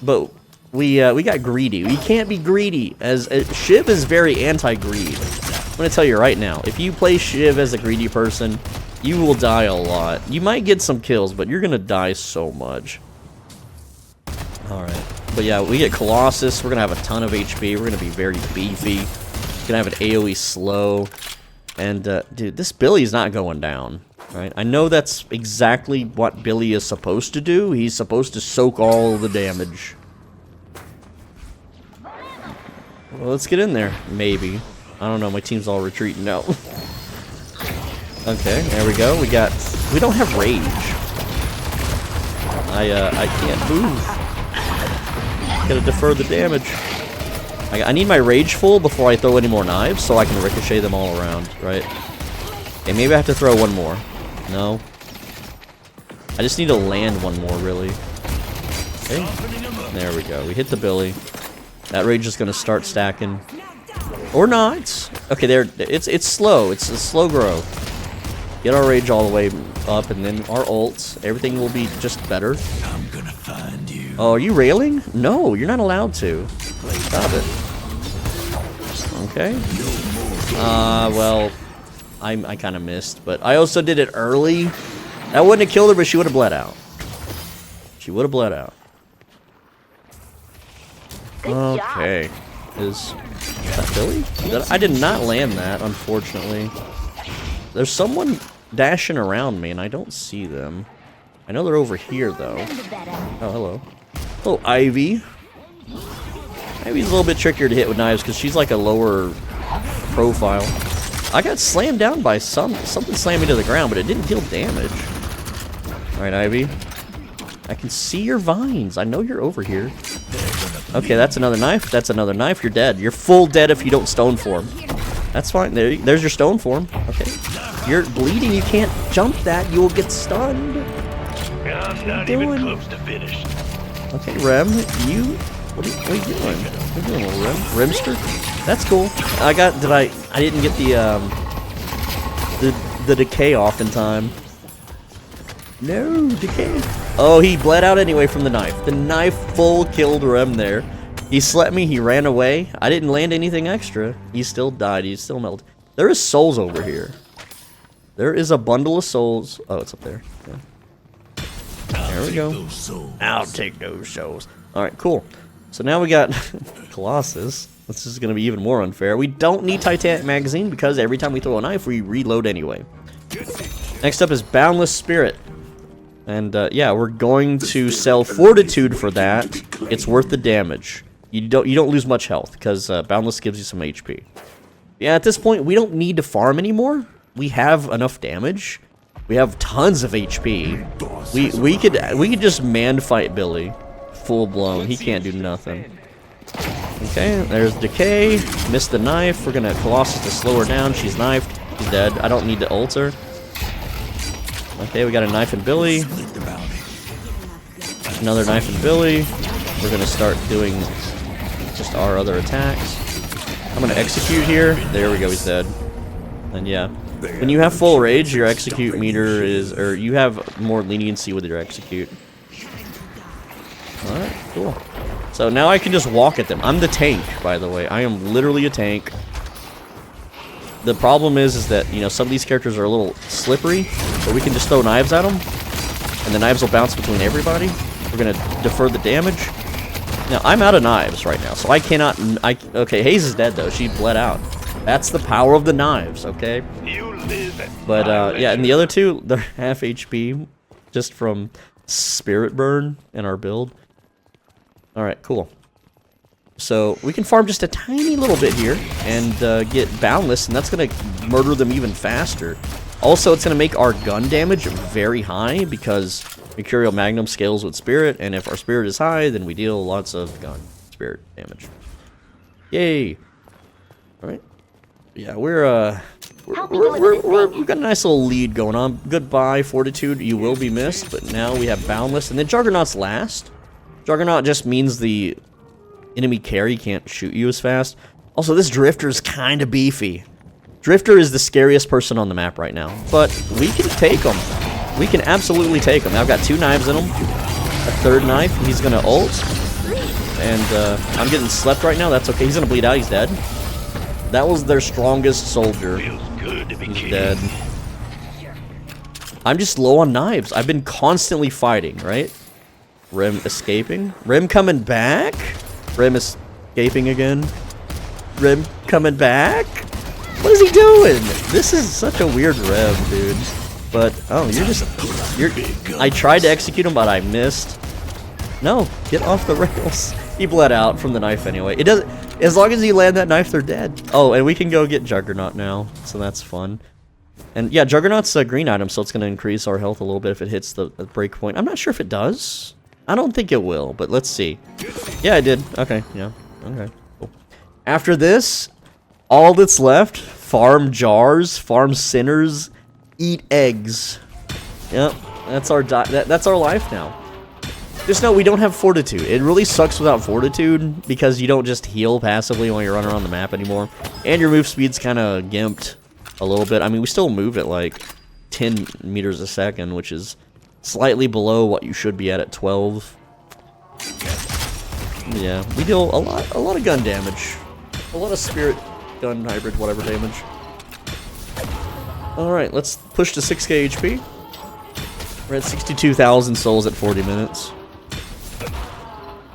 But we got greedy. We can't be greedy, as Shiv is very anti-greed. I'm gonna tell you right now, if you play Shiv as a greedy person, you will die a lot. You might get some kills, but you're gonna die so much. Alright. But yeah, we get Colossus, we're gonna have a ton of HP, we're gonna be very beefy. Gonna have an AoE slow. And dude, this Billy's not going down. Right? I know that's exactly what Billy is supposed to do. He's supposed to soak all the damage. Well, let's get in there. Maybe. I don't know. My team's all retreating now. Okay, there we go. We don't have rage. I can't move. Gotta defer the damage. I need my rage full before I throw any more knives so I can ricochet them all around, right? Okay, maybe I have to throw one more. No. I just need to land one more, really. Okay. There we go. We hit the Billy. That rage is going to start stacking. Or not. Okay, there. It's slow. It's a slow grow. Get our rage all the way up, and then our ults. Everything will be just better. I'm gonna find you. Oh, are you railing? No, you're not allowed to. Stop it. Okay. Well... I kind of missed, but I also did it early. That wouldn't have killed her, but she would have bled out. She would have bled out. Okay. Is that Billy? I did not land that, unfortunately. There's someone dashing around me, and I don't see them. I know they're over here, though. Oh, hello. Oh, Ivy. Ivy's a little bit trickier to hit with knives, because she's like a lower profile. I got slammed down by something slammed me to the ground, but it didn't deal damage. Alright, Ivy. I can see your vines. I know you're over here. Okay, that's another knife. That's another knife. You're dead. You're full dead if you don't stone form. That's fine. There's your stone form. Okay. You're bleeding. You can't jump that. You will get stunned. I'm not even close to finished. Okay, Rem, what are you doing? What are you doing, little Rem? Remster? That's cool. I didn't get the decay off in time. No, decay. Oh, he bled out anyway from the knife. The knife full killed Rem there. He slept me, he ran away. I didn't land anything extra. He still died, he still melted. There is souls over here. There is a bundle of souls. Oh, it's up there. Yeah. There we go. I'll take those souls. Alright, cool. So now we got Colossus. This is going to be even more unfair. We don't need Titanic Magazine because every time we throw a knife, we reload anyway. Next up is Boundless Spirit. And yeah, we're going to sell Fortitude for that. It's worth the damage. You don't lose much health because Boundless gives you some HP. Yeah, at this point, we don't need to farm anymore. We have enough damage. We have tons of HP. We could just man fight Billy. Full blown. He can't do nothing. Okay, there's Decay. Missed the knife. We're gonna Colossus to slow her down. She's knifed. She's dead. I don't need to ult her. Okay, we got a knife in Billy. Another knife in Billy. We're gonna start doing just our other attacks. I'm gonna execute here. There we go, he's dead. And yeah, when you have full rage, your execute meter is, or you have more leniency with your execute. Alright, cool. So now I can just walk at them. I'm the tank, by the way. I am literally a tank. The problem is that, you know, some of these characters are a little slippery, but we can just throw knives at them, and the knives will bounce between everybody. We're gonna defer the damage. Now, I'm out of knives right now, so I cannot... okay, Hayes is dead, though. She bled out. That's the power of the knives, okay? But, yeah, and the other two, they're half HP, just from Spirit Burn in our build. Alright, cool. So, we can farm just a tiny little bit here, and get Boundless, and that's going to murder them even faster. Also, it's going to make our gun damage very high, because Mercurial Magnum scales with Spirit, and if our Spirit is high, then we deal lots of gun Spirit damage. Yay! Alright. Yeah, we've got a nice little lead going on. Goodbye, Fortitude. You will be missed, but now we have Boundless, and then Juggernaut's last. Juggernaut just means the enemy carry can't shoot you as fast. Also, this Drifter is kind of beefy. Drifter is the scariest person on the map right now, but we can take him. We can absolutely take him. Now I've got 2 knives in him. A 3rd knife. He's gonna ult. And I'm getting slept right now. That's okay. He's gonna bleed out. He's dead. That was their strongest soldier. Feels good to be He's king. dead. I'm just low on knives. I've been constantly fighting, right? Rim escaping. Rim coming back. Rim escaping again. Rim coming back. What is he doing? This is such a weird Rim, dude. But, oh, you're I tried to execute him, but I missed. No, get off the rails. He bled out from the knife anyway. It doesn't, as long as you land that knife, they're dead. Oh, and we can go get Juggernaut now, so that's fun. And yeah, Juggernaut's a green item, so it's going to increase our health a little bit if it hits the break point. I'm not sure if it does. I don't think it will, but let's see. Yeah, it did. Okay, yeah. Okay, cool. After this, all that's left, farm jars, farm sinners, eat eggs. Yep, that's our that's our life now. Just know we don't have Fortitude. It really sucks without Fortitude because you don't just heal passively when you're running around the map anymore. And your move speed's kind of gimped a little bit. I mean, we still move at like 10 meters a second, which is slightly below what you should be at 12. Yeah, we deal a lot of gun damage. A lot of spirit gun hybrid whatever damage. Alright, let's push to 6k HP. We're at 62,000 souls at 40 minutes.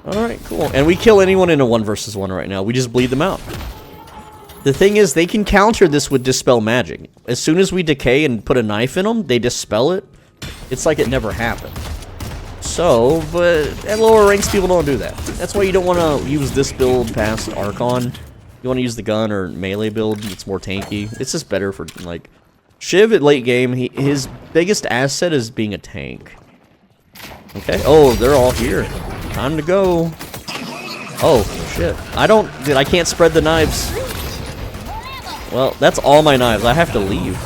Alright, cool. And we kill anyone in a 1 versus 1 right now. We just bleed them out. The thing is, they can counter this with Dispel Magic. As soon as we decay and put a knife in them, they dispel it. It's like it never happened. So, but at lower ranks, people don't do that. That's why you don't want to use this build past Archon. You want to use the gun or melee build. It's more tanky. It's just better for, like... Shiv at late game, his biggest asset is being a tank. Okay. Oh, they're all here. Time to go. Oh, shit. I can't spread the knives. Well, that's all my knives. I have to leave.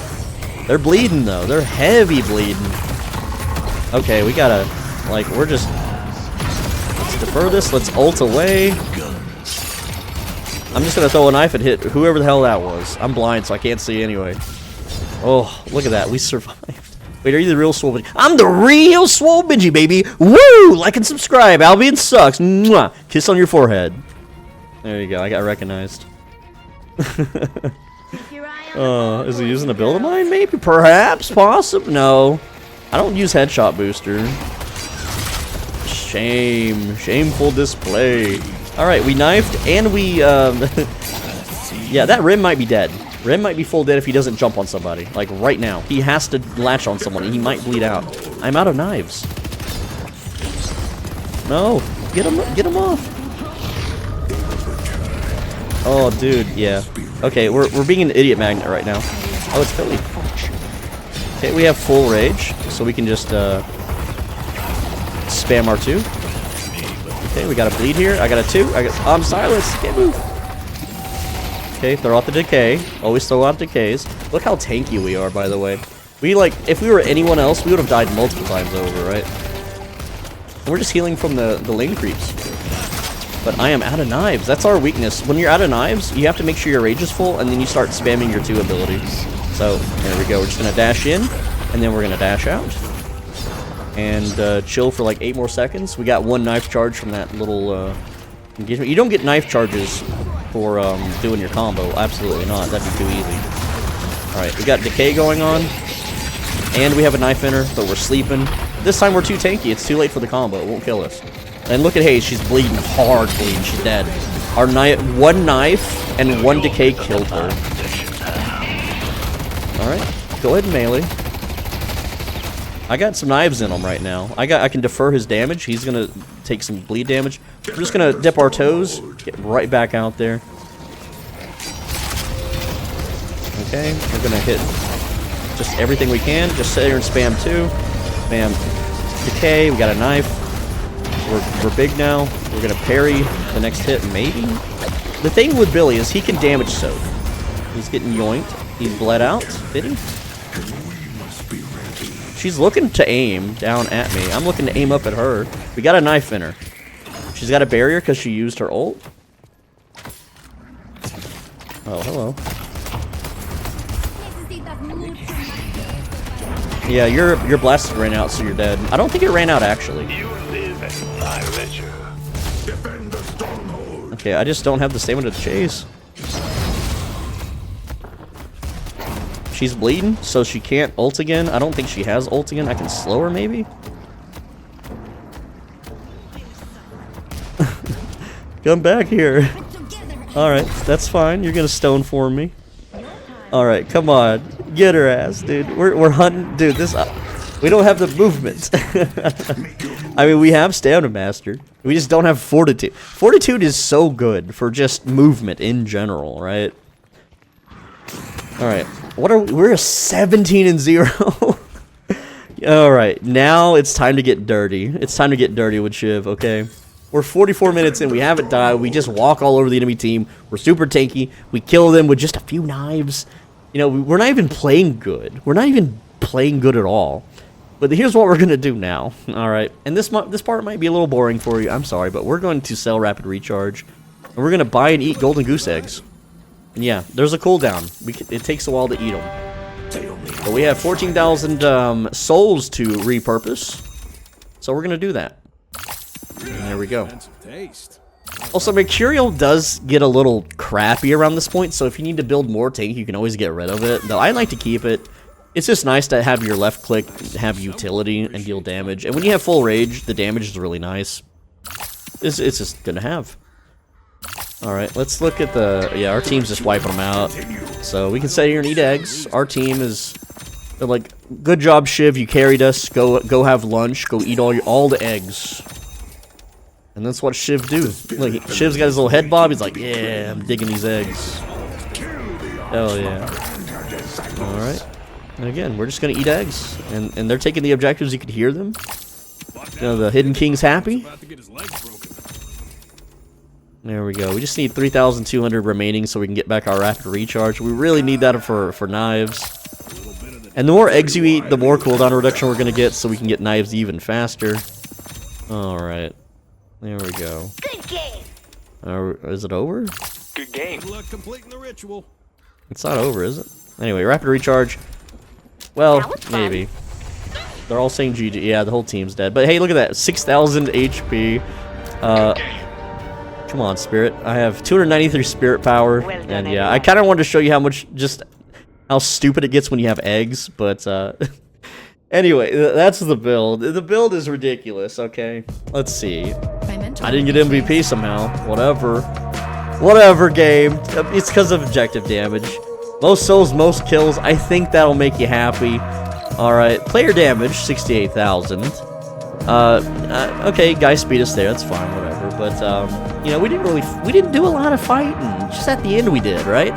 They're bleeding, though. They're heavy bleeding. Okay, we gotta... Like, we're just... Let's defer this. Let's ult away. I'm just gonna throw a knife and hit whoever the hell that was. I'm blind, so I can't see anyway. Oh, look at that. We survived. Wait, are you the real Swole Benji? I'm the real Swole Benji, baby! Woo! Like and subscribe. Albion sucks. Mwah! Kiss on your forehead. There you go. I got recognized. Is he using a build of mine? Maybe. Perhaps. Possible. No. I don't use headshot booster. Shame. Shameful display. Alright, we knifed and we, yeah, that Rim might be dead. Rim might be full dead if he doesn't jump on somebody. Like, right now. He has to latch on someone. He might bleed out. I'm out of knives. No. Get him off. Oh, dude, yeah. Okay, we're being an idiot magnet right now. Oh, it's Philly. Okay, we have full rage, so we can just, spam R2. Okay, we got a bleed here. I got a 2. I'm silenced. Can't move. Okay, throw out the decay. Always throw out decays. Look how tanky we are, by the way. We, like, if we were anyone else, we would have died multiple times over, right? And we're just healing from the lane creeps. But I am out of knives. That's our weakness. When you're out of knives, you have to make sure your rage is full, and then you start spamming your 2 abilities. So, there we go. We're just going to dash in, and then we're going to dash out. And chill for like 8 more seconds. We got 1 knife charge from that little engagement. You don't get knife charges for doing your combo. Absolutely not. That'd be too easy. Alright, we got decay going on. And we have a knife in her, but we're sleeping. This time we're too tanky. It's too late for the combo. It won't kill us. And look at Hayes. She's bleeding hard bleeding. She's dead. Our 1 knife and 1 decay killed her. Alright, go ahead and melee. I got some knives in him right now. I can defer his damage. He's gonna take some bleed damage. We're just gonna dip our toes, get right back out there. Okay, we're gonna hit just everything we can. Just sit here and spam 2. Spam decay. We got a knife. We're big now. We're gonna parry the next hit, maybe. The thing with Billy is he can damage soak. He's getting yoinked. He's bled out. Did he? She's looking to aim down at me. I'm looking to aim up at her. We got a knife in her. She's got a barrier because she used her ult. Oh, hello. Yeah, your blast ran out, so you're dead. I don't think it ran out, actually. You live at my leisure. Defend the stronghold. Okay, I just don't have the stamina to chase. She's bleeding, so she can't ult again. I don't think she has ult again. I can slow her, maybe? Come back here. Alright, that's fine. You're gonna stone for me. Alright, come on. Get her ass, dude. We're hunting. Dude, this... we don't have the movement. I mean, we have Stamina Master. We just don't have Fortitude. Fortitude is so good for just movement in general, right? Alright. We're 17-0. Alright, now it's time to get dirty. It's time to get dirty with Shiv, okay? We're 44 minutes in, we haven't died, we just walk all over the enemy team, we're super tanky, we kill them with just a few knives. You know, we're not even playing good. We're not even playing good at all. But here's what we're gonna do now, alright? And this part might be a little boring for you, I'm sorry, but we're going to sell Rapid Recharge. And we're gonna buy and eat Golden Goose Eggs. And yeah, there's a cooldown. It takes a while to eat them. But we have 14,000 souls to repurpose. So we're gonna do that. And there we go. Also, Mercurial does get a little crappy around this point, so if you need to build more tank, you can always get rid of it. Though I like to keep it. It's just nice to have your left click have utility and deal damage. And when you have full rage, the damage is really nice. It's just good to have. Alright, let's look at the... yeah, our team's just wiping them out. So we can sit here and eat eggs. Our team is... they're like, good job, Shiv, you carried us. Go have lunch. Go eat all the eggs. And that's what Shiv do. Look, Shiv's got his little head bob. He's like, yeah, I'm digging these eggs. Hell yeah. Alright. And again, we're just gonna eat eggs. And they're taking the objectives, you could hear them. You know, the Hidden King's happy. There we go. We just need 3,200 remaining so we can get back our Rapid Recharge. We really need that for knives. And the more eggs you eat, the more cooldown reduction we're gonna get so we can get knives even faster. Alright. There we go. Good game. Is it over? Good game. Good luck completing the ritual. It's not over, is it? Anyway, Rapid Recharge. Well, That was fun. maybe. They're all saying GG. Yeah, the whole team's dead. But hey, look at that. 6,000 HP. Come on, Spirit. I have 293 Spirit power. Well done, And yeah, everyone. I kind of wanted to show you how stupid it gets when you have eggs. But anyway, that's the build. The build is ridiculous, okay? Let's see. I didn't get MVP somehow. Whatever, game. It's because of objective damage. Most souls, most kills. I think that'll make you happy. Alright, player damage, 68,000. Okay, guys beat us there. That's fine, whatever. But, you know, we didn't do a lot of fighting. Just at the end we did, right?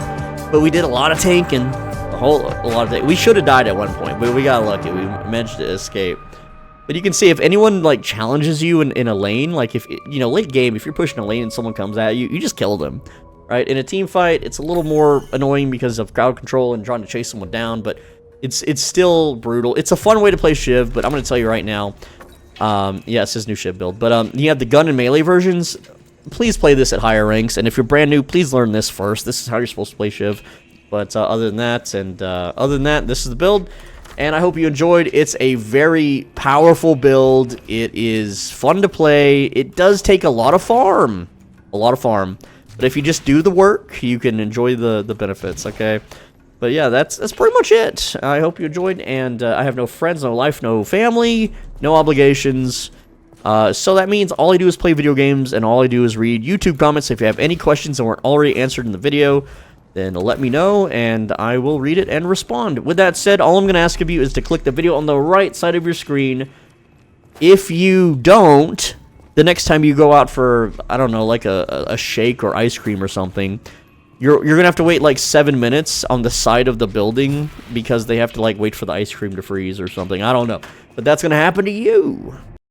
But we did a lot of tanking. A lot of tanking. We should have died at one point, but we got lucky. We managed to escape. But you can see if anyone, like, challenges you in a lane, like, if, you know, late game, if you're pushing a lane and someone comes at you, you just kill them. Right? In a team fight, it's a little more annoying because of crowd control and trying to chase someone down, but it's still brutal. It's a fun way to play Shiv, but I'm going to tell you right now, yeah, it's his new Shiv build, but you have the gun and melee versions. Please play this at higher ranks, and if you're brand new, please learn this first. This is how you're supposed to play Shiv. But other than that, this is the build, and I hope you enjoyed. It's a very powerful build. It is fun to play. It does take a lot of farm. But if you just do the work, you can enjoy the benefits, okay? But yeah, that's pretty much it. I hope you enjoyed, and I have no friends, no life, no family, no obligations. So that means all I do is play video games, and all I do is read YouTube comments. If you have any questions that weren't already answered in the video, then let me know, and I will read it and respond. With that said, all I'm going to ask of you is to click the video on the right side of your screen. If you don't, the next time you go out for, I don't know, like a shake or ice cream or something, you're going to have to wait like 7 minutes on the side of the building because they have to like wait for the ice cream to freeze or something. I don't know. But that's gonna happen to you.